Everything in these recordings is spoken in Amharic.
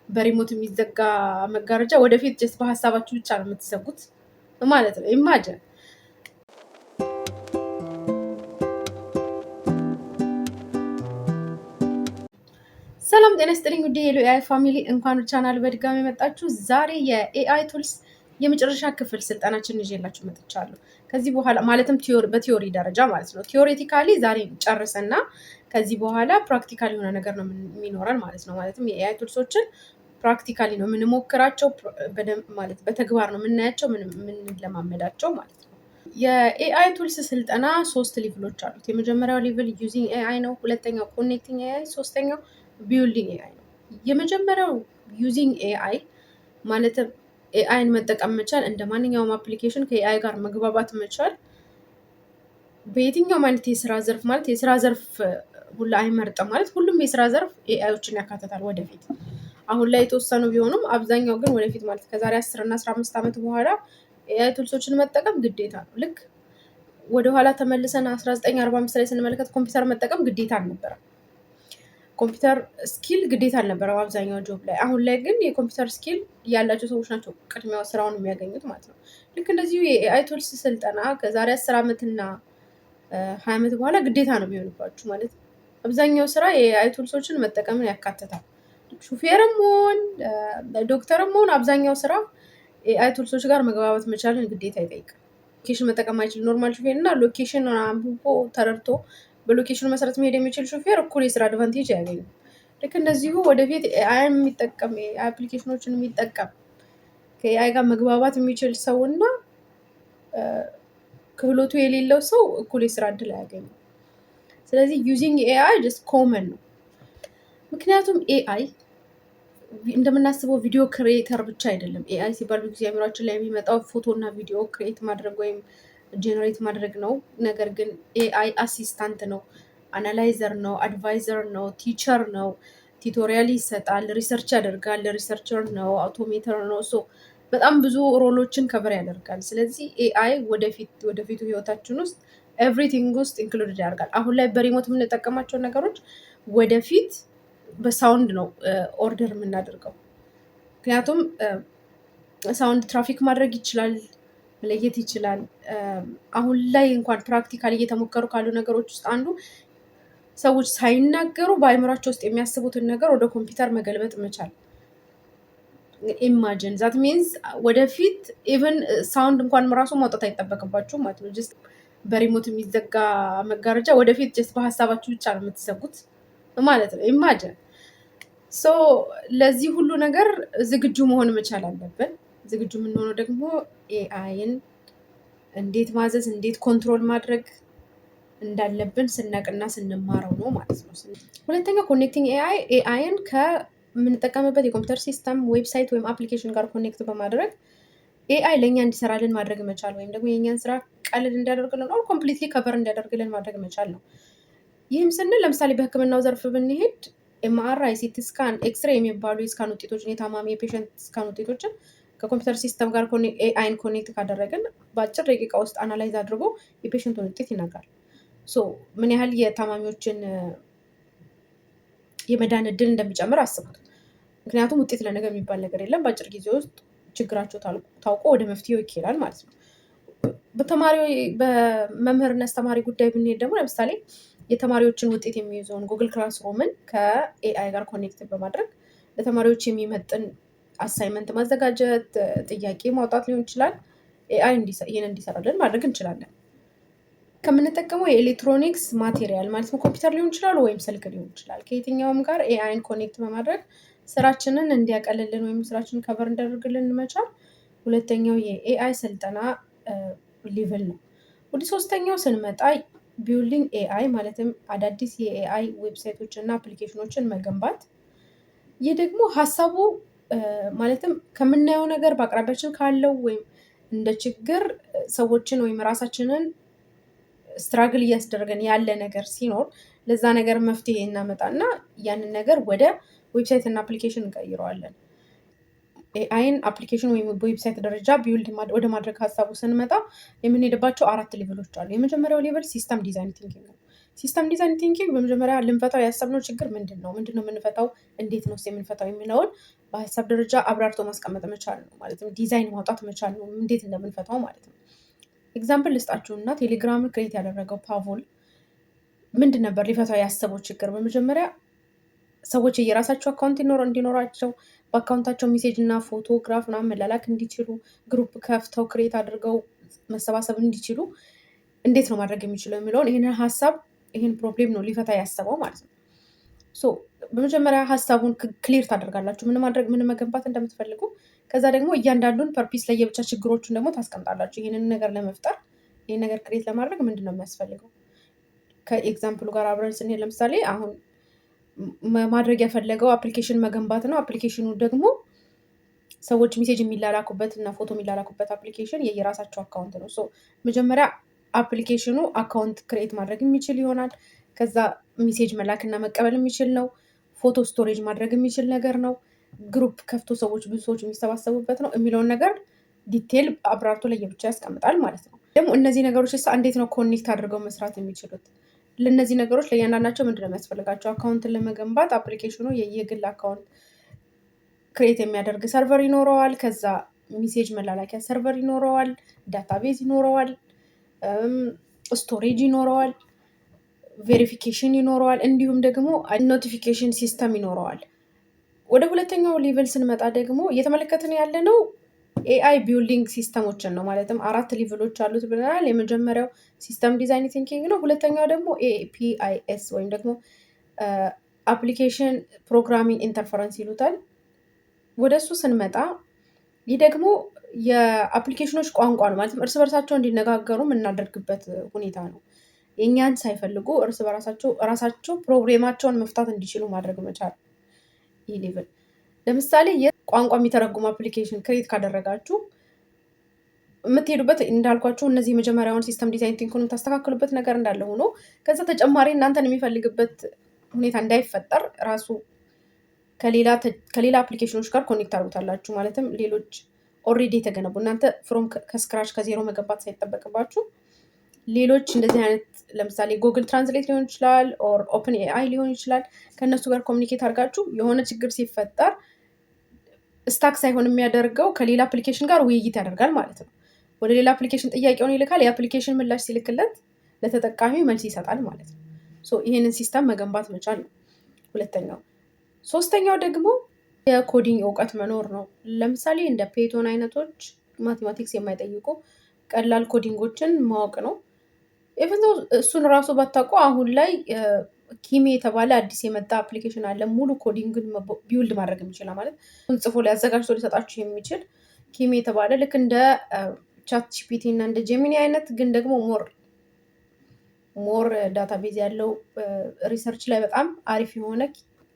በሪሞት የሚዘጋ መጋረጃ ወደፊት ጀስት በሀሳባችሁ ብቻ ነው የምትዘጉት ማለት ነው። ኢማጅን። ሰላም ጤና ይስጥልኝ ውድ የሄሎ ኤአይ ፋሚሊ፣ እንኳን ቻናል በድጋሚ መጣችሁ። ዛሬ የኤአይ ቱልስ የመጨረሻ ክፍል ስልጠናችን ይዤላችሁ መጥቻለሁ። ከዚህ በኋላ ማለትም በቲዮሪ ደረጃ ማለት ነው። ቲዮሬቲካሊ ዛሬ ጨርሰና ከዚህ በኋላ ፕራክቲካል የሆነ ነገር ነው የሚኖረን ማለት ነው። ማለትም የኤአይ ቱልሶችን ፕራክቲካሊ ነው የምንሞክራቸው፣ ማለት በተግባር ነው የምናያቸው፣ የምንለማመዳቸው ማለት ነው። የኤአይ ቱልስ ስልጠና 3 ሊቭሎች አሉት። የመጀመሪያው ሊቭል ዩዚንግ ኤአይ ነው። ሁለተኛው ኮኔክቲንግ ኤአይ፣ ሶስተኛው ቢልዲንግ ኤአይ ነው። የመጀመሪያው ዩዚንግ ኤአይ ማለትም ኤአይን መጠቀም መቻል፣ እንደ ማንኛውም አፕሊኬሽን ከኤአይ ጋር መግባባት መቻል። በየትኛውም አይነት የስራ ዘርፍ ማለት የስራ ዘርፍ ሁላ አይመርጥም ማለት ሁሉም የስራ ዘርፍ ኤአዮችን ያካትታል ወደፊት። አሁን ላይ የተወሰኑ ቢሆኑም አብዛኛው ግን ወደፊት ማለት ከዛሬ 10 እና 15 ዓመት በኋላ ኤአይ ቱልሶችን መጠቀም ግዴታ ነው። ልክ ወደኋላ ተመልሰን 1945 ላይ ስንመለከት ኮምፒውተር መጠቀም ግዴታ አልነበረም። ኮምፒውተር ስኪል ግዴታ አልነበረም አብዛኛው ጆብ ላይ። አሁን ላይ ግን የኮምፒውተር ስኪል ያላቸው ሰዎች ናቸው ቅድሚያ ስራውን የሚያገኙት ማለት ነው። ልክ እንደዚሁ የኤአይ ቱልስ ስልጠና ከዛሬ 10 ዓመትና 20 ዓመት በኋላ ግዴታ ነው የሚሆንባችሁ ማለት ነው። አብዛኛው ስራ የኤአይ ቱልሶችን መጠቀምን ያካትታል። ሹፌርም ሆን ዶክተርም ሆን አብዛኛው ስራ ኤአይ ቱልሶች ጋር መግባባት መቻልን ግዴታ ይጠይቃል። ሎኬሽን መጠቀም አይችል ኖርማል ሹፌር እና ሎኬሽን አንብቦ ተረድቶ በሎኬሽኑ መሰረት መሄድ የሚችል ሹፌር እኩል የስራ አድቫንቴጅ ያገኙ። ልክ እንደዚሁ ወደፊት ኤአይን የሚጠቀም አፕሊኬሽኖችን የሚጠቀም ከኤአይ ጋር መግባባት የሚችል ሰው እና ክህሎቱ የሌለው ሰው እኩል የስራ እድል አያገኙ። ስለዚህ ዩዚንግ ኤአይ ጀስት ኮመን ነው። ምክንያቱም ኤአይ እንደምናስበው ቪዲዮ ክሬተር ብቻ አይደለም። ኤአይ ሲባል ጊዜ አእምሯችን ላይ የሚመጣው ፎቶ እና ቪዲዮ ክሬት ማድረግ ወይም ጄኔሬት ማድረግ ነው። ነገር ግን ኤአይ አሲስታንት ነው፣ አናላይዘር ነው፣ አድቫይዘር ነው፣ ቲቸር ነው፣ ቲቶሪያል ይሰጣል፣ ሪሰርች ያደርጋል፣ ሪሰርቸር ነው፣ አውቶሜተር ነው። ሶ በጣም ብዙ ሮሎችን ከቨር ያደርጋል። ስለዚህ ኤአይ ወደፊቱ ህይወታችን ውስጥ ኤቭሪቲንግ ውስጥ ኢንክሉድድ ያደርጋል። አሁን ላይ በሪሞት የምንጠቀማቸው ነገሮች ወደፊት በሳውንድ ነው ኦርደር የምናደርገው። ምክንያቱም ሳውንድ ትራፊክ ማድረግ ይችላል፣ መለየት ይችላል። አሁን ላይ እንኳን ፕራክቲካል እየተሞከሩ ካሉ ነገሮች ውስጥ አንዱ ሰዎች ሳይናገሩ በአእምሯቸው ውስጥ የሚያስቡትን ነገር ወደ ኮምፒውተር መገልበጥ መቻል። ኢማጂን ዛት ሚንስ ወደፊት ኢቨን ሳውንድ እንኳን ራሱ ማውጣት አይጠበቅባችሁም ማለት ነው። ጀስት በሪሞት የሚዘጋ መጋረጃ ወደፊት ጀስት በሀሳባችሁ ብቻ ነው የምትዘጉት ማለት ነው። ኢማጂን። ሶ ለዚህ ሁሉ ነገር ዝግጁ መሆን መቻል አለብን። ዝግጁ የምንሆነው ደግሞ ኤአይን እንዴት ማዘዝ እንዴት ኮንትሮል ማድረግ እንዳለብን ስናቅና ስንማረው ነው ማለት ነው። ሁለተኛው ኮኔክቲንግ ኤአይ፣ ኤአይን ከምንጠቀምበት የኮምፒውተር ሲስተም ዌብሳይት ወይም አፕሊኬሽን ጋር ኮኔክት በማድረግ ኤአይ ለእኛ እንዲሰራልን ማድረግ መቻል ወይም ደግሞ የእኛን ስራ ቀልል እንዲያደርግልን ኦር ኮምፕሊትሊ ከቨር እንዲያደርግልን ማድረግ መቻል ነው። ይህም ስንል ለምሳሌ በሕክምናው ዘርፍ ብንሄድ ኤምአርአይ፣ ሲቲ ስካን፣ ኤክስሬ የሚባሉ የስካን ውጤቶችን የታማሚ የፔሽንት ስካን ውጤቶችን ከኮምፒውተር ሲስተም ጋር ኤአይን ኮኔክት ካደረግን በአጭር ደቂቃ ውስጥ አናላይዝ አድርጎ የፔሽንቱን ውጤት ይነግራል። ሶ ምን ያህል የታማሚዎችን የመዳን እድል እንደሚጨምር አስቡት። ምክንያቱም ውጤት ለነገር የሚባል ነገር የለም። በአጭር ጊዜ ውስጥ ችግራቸው ታውቆ ወደ መፍትሄው ይኬዳል ማለት ነው። በመምህርና አስተማሪ ጉዳይ ብንሄድ ደግሞ ለምሳሌ የተማሪዎችን ውጤት የሚይዘውን ጉግል ክላስሩምን ከኤአይ ጋር ኮኔክት በማድረግ ለተማሪዎች የሚመጥን አሳይመንት ማዘጋጀት፣ ጥያቄ ማውጣት ሊሆን ይችላል። ኤአይ ይህን እንዲሰራልን ማድረግ እንችላለን። ከምንጠቀመው የኤሌክትሮኒክስ ማቴሪያል ማለት ነው ኮምፒውተር ሊሆን ይችላል ወይም ስልክ ሊሆን ይችላል። ከየትኛውም ጋር ኤአይን ኮኔክት በማድረግ ስራችንን እንዲያቀልልን ወይም ስራችንን ከቨር እንዲያደርግልን መቻል ሁለተኛው የኤአይ ስልጠና ሊቭል ነው። ወደ ሶስተኛው ስንመጣ ቢልዲንግ ኤአይ ማለትም አዳዲስ የኤአይ ዌብሳይቶች እና አፕሊኬሽኖችን መገንባት። ይህ ደግሞ ሀሳቡ ማለትም ከምናየው ነገር በአቅራቢያችን ካለው ወይም እንደ ችግር ሰዎችን ወይም ራሳችንን ስትራግል እያስደረገን ያለ ነገር ሲኖር ለዛ ነገር መፍትሄ እናመጣና ያንን ነገር ወደ ዌብሳይት እና አፕሊኬሽን እንቀይረዋለን። ኤአይን አፕሊኬሽን ወይም በዌብሳይት ደረጃ ቢውልድ ወደ ማድረግ ሀሳቡ ስንመጣ የምንሄድባቸው 4 ሌቭሎች አሉ። የመጀመሪያው ሌቭል ሲስተም ዲዛይን ቲንኪንግ ነው። ሲስተም ዲዛይን ቲንኪንግ በመጀመሪያ ልንፈታው ያሰብነው ችግር ምንድን ነው የምንፈታው፣ እንዴት ነው የምንፈታው የሚለውን በሀሳብ ደረጃ አብራርቶ ማስቀመጥ መቻል ነው። ማለትም ዲዛይን ማውጣት መቻል ነው፣ እንዴት እንደምንፈታው ማለት ነው። ኤግዛምፕል ልስጣችሁና ቴሌግራምን ክሬት ያደረገው ፓቮል ምንድን ነበር ሊፈታው ያሰበው ችግር? በመጀመሪያ ሰዎች የራሳቸው አካውንት እንዲኖራቸው በአካውንታቸው ሜሴጅ እና ፎቶግራፍ ምናምን መላላክ እንዲችሉ ግሩፕ ከፍተው ክሬት አድርገው መሰባሰብ እንዲችሉ እንዴት ነው ማድረግ የሚችለው የሚለውን ይህን ፕሮብሌም ነው ሊፈታ ያሰበው ማለት ነው። በመጀመሪያ ሀሳቡን ክሊር ታደርጋላችሁ፣ ምን መገንባት እንደምትፈልጉ። ከዛ ደግሞ እያንዳንዱን ፐርፒስ ለየብቻ ችግሮቹን ደግሞ ታስቀምጣላችሁ። ይህንን ነገር ለመፍጠር ይህን ነገር ክሬት ለማድረግ ምንድን ነው የሚያስፈልገው? ከኤግዛምፕሉ ጋር አብረን ስንሄድ ለምሳሌ አሁን ማድረግ የፈለገው አፕሊኬሽን መገንባት ነው። አፕሊኬሽኑ ደግሞ ሰዎች ሜሴጅ የሚላላኩበት እና ፎቶ የሚላላኩበት አፕሊኬሽን የየራሳቸው አካውንት ነው። መጀመሪያ አፕሊኬሽኑ አካውንት ክሬት ማድረግ የሚችል ይሆናል። ከዛ ሜሴጅ መላክና መቀበል የሚችል ነው። ፎቶ ስቶሬጅ ማድረግ የሚችል ነገር ነው። ግሩፕ ከፍቶ ብዙ ሰዎች የሚሰባሰቡበት ነው የሚለውን ነገር ዲቴል አብራርቶ ለየብቻ ያስቀምጣል ማለት ነው። ደግሞ እነዚህ ነገሮች እንዴት ነው ኮኔክት አድርገው መስራት የሚችሉት? ለእነዚህ ነገሮች ለእያንዳንዳቸው ምንድነው የሚያስፈልጋቸው? አካውንትን ለመገንባት አፕሊኬሽኑ የግል አካውንት ክሬት የሚያደርግ ሰርቨር ይኖረዋል። ከዛ ሜሴጅ መላላኪያ ሰርቨር ይኖረዋል። ዳታቤዝ ይኖረዋል። ስቶሬጅ ይኖረዋል። ቬሪፊኬሽን ይኖረዋል። እንዲሁም ደግሞ ኖቲፊኬሽን ሲስተም ይኖረዋል። ወደ ሁለተኛው ሌቨል ስንመጣ ደግሞ እየተመለከትን ያለ ነው ኤአይ ቢልዲንግ ሲስተሞችን ነው። ማለትም 4 ሌቭሎች አሉት ብለናል። የመጀመሪያው ሲስተም ዲዛይን ቲንኪንግ ነው። ሁለተኛው ደግሞ ኤፒአይኤስ ወይም ደግሞ አፕሊኬሽን ፕሮግራሚንግ ኢንተርፈረንስ ይሉታል። ወደ እሱ ስንመጣ ይህ ደግሞ የአፕሊኬሽኖች ቋንቋ ነው። ማለትም እርስ በርሳቸው እንዲነጋገሩ የምናደርግበት ሁኔታ ነው። የእኛን ሳይፈልጉ እርስ በራሳቸው ፕሮብሌማቸውን መፍታት እንዲችሉ ማድረግ መቻል። ይህ ሌቭል ለምሳሌ ቋንቋ የሚተረጉሙ አፕሊኬሽን ክሬት ካደረጋችሁ የምትሄዱበት እንዳልኳችሁ እነዚህ የመጀመሪያውን ሲስተም ዲዛይን ቲንኩን የምታስተካክሉበት ነገር እንዳለ ሆኖ ከዛ ተጨማሪ እናንተን የሚፈልግበት ሁኔታ እንዳይፈጠር ራሱ ከሌላ አፕሊኬሽኖች ጋር ኮኔክት አድርጉታላችሁ። ማለትም ሌሎች ኦልሬዲ የተገነቡ እናንተ ከስክራች ከዜሮ መገንባት ሳይጠበቅባችሁ ሌሎች እንደዚህ አይነት ለምሳሌ ጉግል ትራንስሌት ሊሆን ይችላል፣ ኦር ኦፕን ኤአይ ሊሆን ይችላል። ከእነሱ ጋር ኮሚኒኬት አድርጋችሁ የሆነ ችግር ሲፈጠር ስታክ ሳይሆን የሚያደርገው ከሌላ አፕሊኬሽን ጋር ውይይት ያደርጋል ማለት ነው። ወደ ሌላ አፕሊኬሽን ጥያቄውን ይልካል። የአፕሊኬሽን ምላሽ ሲልክለት ለተጠቃሚው መልስ ይሰጣል ማለት ነው። ይህንን ሲስተም መገንባት መቻል ነው ሁለተኛው። ሶስተኛው ደግሞ የኮዲንግ እውቀት መኖር ነው። ለምሳሌ እንደ ፔቶን አይነቶች ማቴማቲክስ የማይጠይቁ ቀላል ኮዲንጎችን ማወቅ ነው። እሱን ራሱ ባታውቁ አሁን ላይ ኪሜ የተባለ አዲስ የመጣ አፕሊኬሽን አለ። ሙሉ ኮዲንግን ቢውልድ ማድረግ የሚችል ማለት ጽፎ ላይ አዘጋጅቶ ሊሰጣችሁ የሚችል ኪሜ የተባለ ልክ እንደ ቻት ጂፒቲ እና እንደ ጄሚኒ አይነት ግን ደግሞ ሞር ዳታቤዝ ያለው ሪሰርች ላይ በጣም አሪፍ የሆነ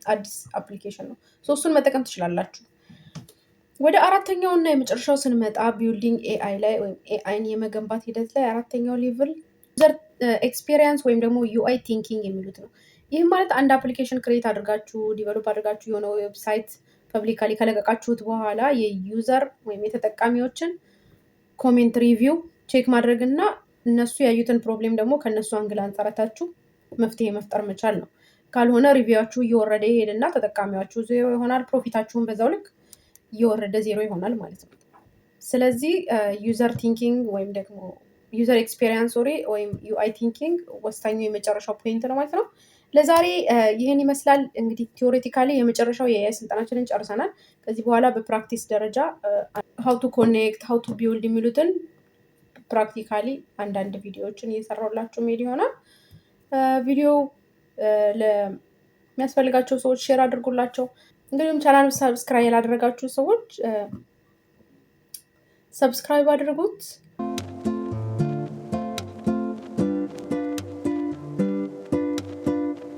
አዲስ አፕሊኬሽን ነው። እሱን መጠቀም ትችላላችሁ። ወደ አራተኛው እና የመጨረሻው ስንመጣ ቢልዲንግ ኤአይ ላይ ወይም ኤአይን የመገንባት ሂደት ላይ አራተኛው ሌቭል ዩዘር ኤክስፔሪየንስ ወይም ደግሞ ዩአይ ቲንኪንግ የሚሉት ነው። ይህም ማለት አንድ አፕሊኬሽን ክሬት አድርጋችሁ ዲቨሎፕ አድርጋችሁ የሆነ ዌብሳይት ፐብሊካሊ ከለቀቃችሁት በኋላ የዩዘር ወይም የተጠቃሚዎችን ኮሜንት ሪቪው ቼክ ማድረግ እና እነሱ ያዩትን ፕሮብሌም ደግሞ ከእነሱ አንግል አንጸረታችሁ መፍትሄ መፍጠር መቻል ነው። ካልሆነ ሪቪዋችሁ እየወረደ ይሄድና ተጠቃሚዋችሁ ዜሮ ይሆናል። ፕሮፊታችሁን በዛው ልክ እየወረደ ዜሮ ይሆናል ማለት ነው። ስለዚህ ዩዘር ቲንኪንግ ወይም ደግሞ ዩዘር ኤክስፔሪንስ ወይም ዩአይ ቲንኪንግ ወሳኙ የመጨረሻው ፖይንት ነው ማለት ነው። ለዛሬ ይህን ይመስላል። እንግዲህ ቲዎሬቲካሊ የመጨረሻው የኤአይ ስልጠናችንን ጨርሰናል። ከዚህ በኋላ በፕራክቲስ ደረጃ ሀው ቱ ኮኔክት ሀው ቱ ቢውልድ የሚሉትን ፕራክቲካሊ አንዳንድ ቪዲዮዎችን እየሰራሁላችሁ ሜድ ይሆናል። ቪዲዮ ለሚያስፈልጋቸው ሰዎች ሼር አድርጉላቸው። እንግዲሁም ቻናል ሰብስክራይብ ያላደረጋችሁ ሰዎች ሰብስክራይብ አድርጉት።